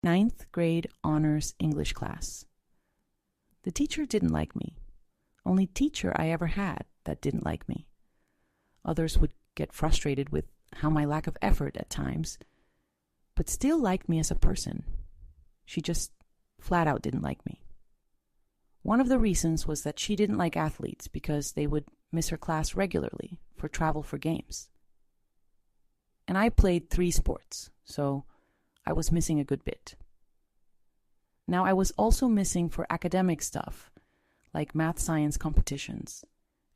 Ninth grade honors English class. The teacher didn't like me. Only teacher I ever had that didn't like me. Others would get frustrated with how my lack of effort at times, but still liked me as a person. She just flat out didn't like me. One of the reasons was that she didn't like athletes because they would miss her class regularly for travel for games. And I played 3 sports, so I was missing a good bit. Now I was also missing for academic stuff, like math science competitions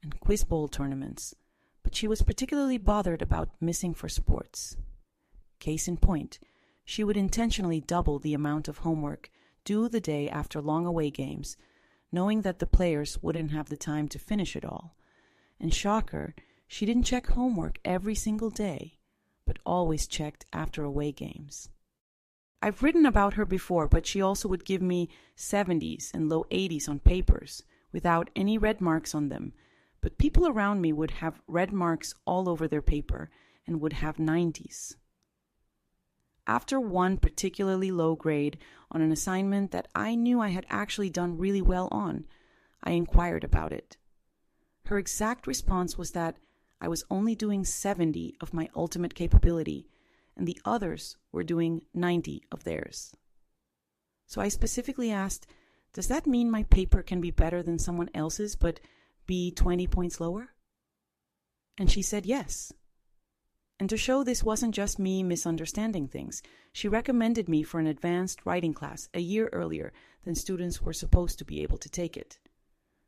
and quiz bowl tournaments, but she was particularly bothered about missing for sports. Case in point, she would intentionally double the amount of homework due the day after long away games, knowing that the players wouldn't have the time to finish it all. And shocker, she didn't check homework every single day, but always checked after away games. I've written about her before, but she also would give me 70s and low 80s on papers without any red marks on them, but people around me would have red marks all over their paper and would have 90s. After one particularly low grade on an assignment that I knew I had actually done really well on, I inquired about it. Her exact response was that I was only doing 70 of my ultimate capability, and the others were doing 90 of theirs. So I specifically asked, does that mean my paper can be better than someone else's but be 20 points lower? And she said yes. And to show this wasn't just me misunderstanding things, she recommended me for an advanced writing class a year earlier than students were supposed to be able to take it.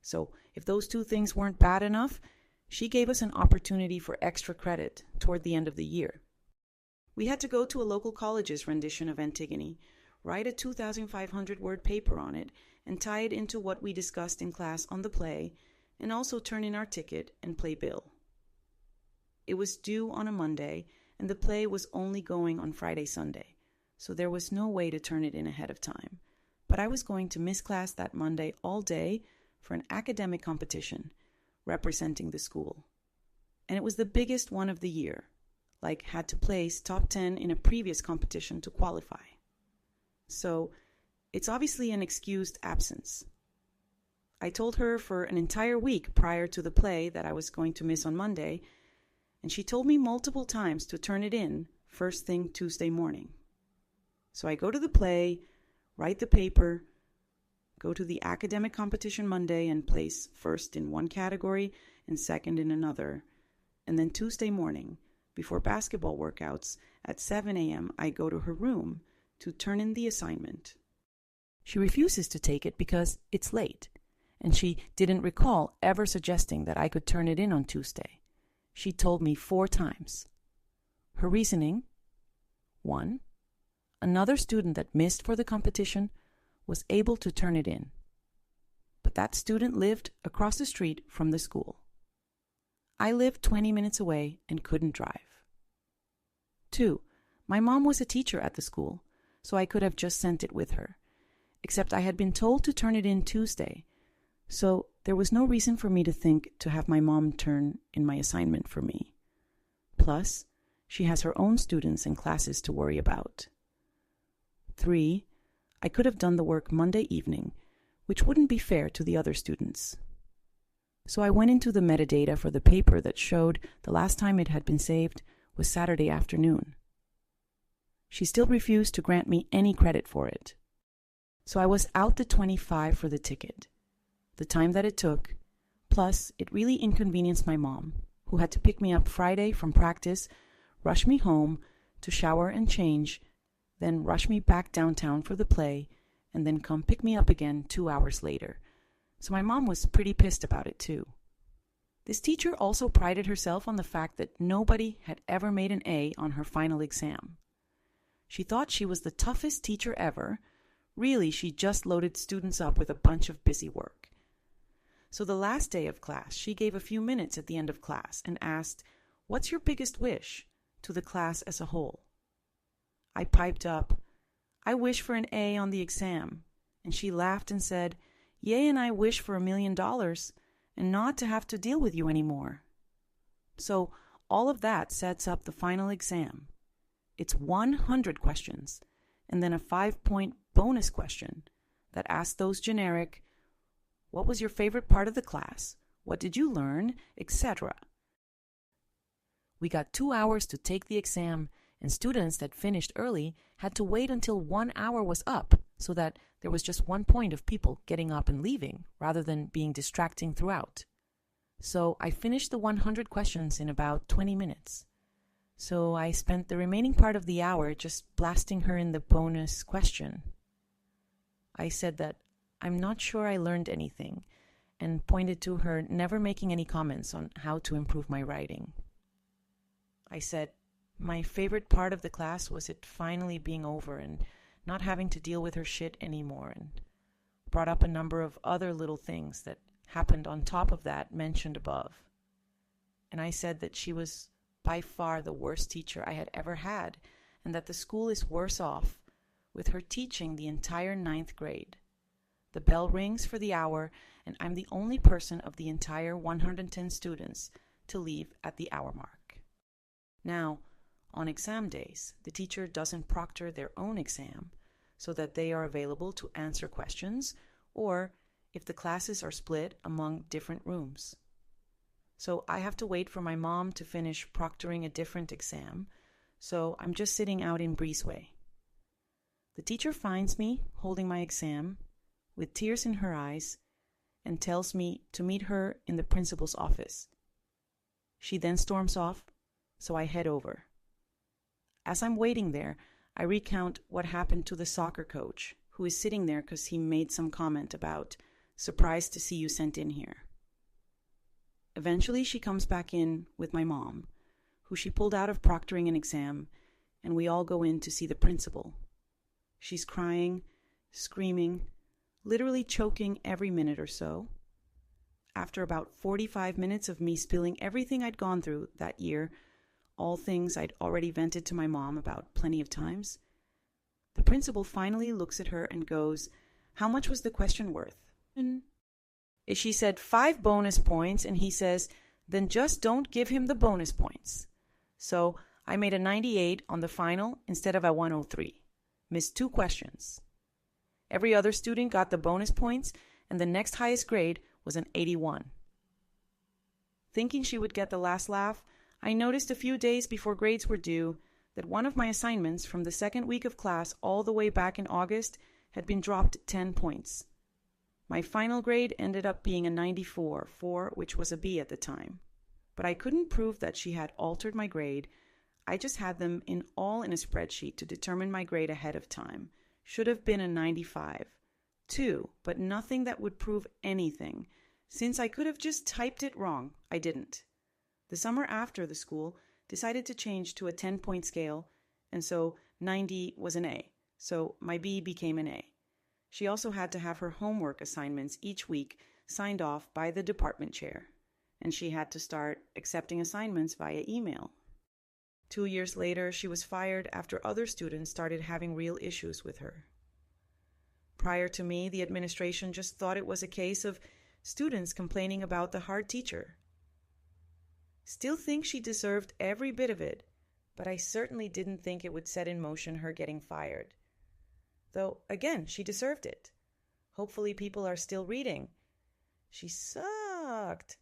So if those 2 things weren't bad enough, she gave us an opportunity for extra credit toward the end of the year. We had to go to a local college's rendition of Antigone, write a 2,500-word paper on it, and tie it into what we discussed in class on the play, and also turn in our ticket and play bill. It was due on a Monday, and the play was only going on Friday, Sunday, so there was no way to turn it in ahead of time. But I was going to miss class that Monday all day for an academic competition representing the school. And it was the biggest one of the year, like had to place top 10 in a previous competition to qualify. So it's obviously an excused absence. I told her for an entire week prior to the play that I was going to miss on Monday, and she told me multiple times to turn it in first thing Tuesday morning. So I go to the play, write the paper, go to the academic competition Monday and place first in one category and second in another. And then Tuesday morning, before basketball workouts, at 7 a.m., I go to her room to turn in the assignment. She refuses to take it because it's late, and she didn't recall ever suggesting that I could turn it in on Tuesday. She told me 4 times. Her reasoning: 1. Another student that missed for the competition was able to turn it in, but that student lived across the street from the school. I lived 20 minutes away and couldn't drive. 2. My mom was a teacher at the school, so I could have just sent it with her, except I had been told to turn it in Tuesday, so there was no reason for me to think to have my mom turn in my assignment for me. Plus, she has her own students and classes to worry about. 3. I could have done the work Monday evening, which wouldn't be fair to the other students. So I went into the metadata for the paper that showed the last time it had been saved was Saturday afternoon. She still refused to grant me any credit for it. So I was out the 25 for the ticket, the time that it took, plus it really inconvenienced my mom, who had to pick me up Friday from practice, rush me home to shower and change, then rush me back downtown for the play, and then come pick me up again 2 hours later. So my mom was pretty pissed about it too. This teacher also prided herself on the fact that nobody had ever made an A on her final exam. She thought she was the toughest teacher ever. Really, she just loaded students up with a bunch of busy work. So the last day of class, she gave a few minutes at the end of class and asked, "What's your biggest wish?" to the class as a whole. I piped up, "I wish for an A on the exam." And she laughed and said, "Yay, and I wish for $1 million and not to have to deal with you anymore." So all of that sets up the final exam. It's 100 questions, and then a 5-point bonus question that asked those generic, what was your favorite part of the class? What did you learn? Etc. We got 2 hours to take the exam, and students that finished early had to wait until 1 hour was up so that there was just 1 point of people getting up and leaving rather than being distracting throughout. So I finished the 100 questions in about 20 minutes. So I spent the remaining part of the hour just blasting her in the bonus question. I said that I'm not sure I learned anything and pointed to her never making any comments on how to improve my writing. I said my favorite part of the class was it finally being over and not having to deal with her shit anymore, and brought up a number of other little things that happened on top of that mentioned above. And I said that she was by far the worst teacher I had ever had, and that the school is worse off with her teaching the entire 9th grade. The bell rings for the hour, and I'm the only person of the entire 110 students to leave at the hour mark. Now, on exam days, the teacher doesn't proctor their own exam so that they are available to answer questions, or if the classes are split among different rooms. So I have to wait for my mom to finish proctoring a different exam, so I'm just sitting out in Breezeway. The teacher finds me holding my exam with tears in her eyes and tells me to meet her in the principal's office. She then storms off, so I head over. As I'm waiting there, I recount what happened to the soccer coach, who is sitting there because he made some comment about, surprised to see you sent in here. Eventually, she comes back in with my mom, who she pulled out of proctoring an exam, and we all go in to see the principal. She's crying, screaming, literally choking every minute or so. After about 45 minutes of me spilling everything I'd gone through that year, all things I'd already vented to my mom about plenty of times, the principal finally looks at her and goes, "How much was the question worth?" And she said 5 bonus points, and he says, "Then just don't give him the bonus points." So I made a 98 on the final instead of a 103. Missed 2 questions. Every other student got the bonus points, and the next highest grade was an 81. Thinking she would get the last laugh, I noticed a few days before grades were due that one of my assignments from the second week of class all the way back in August had been dropped 10 points. My final grade ended up being a 94, which was a B at the time. But I couldn't prove that she had altered my grade. I just had them all in a spreadsheet to determine my grade ahead of time. Should have been a 95. 2, but nothing that would prove anything. Since I could have just typed it wrong, I didn't. The summer after, the school decided to change to a 10-point scale, and so 90 was an A, so my B became an A. She also had to have her homework assignments each week signed off by the department chair, and she had to start accepting assignments via email. 2 years later, she was fired after other students started having real issues with her. Prior to me, the administration just thought it was a case of students complaining about the hard teacher. Still think she deserved every bit of it, but I certainly didn't think it would set in motion her getting fired. Though, again, she deserved it. Hopefully people are still reading. She sucked.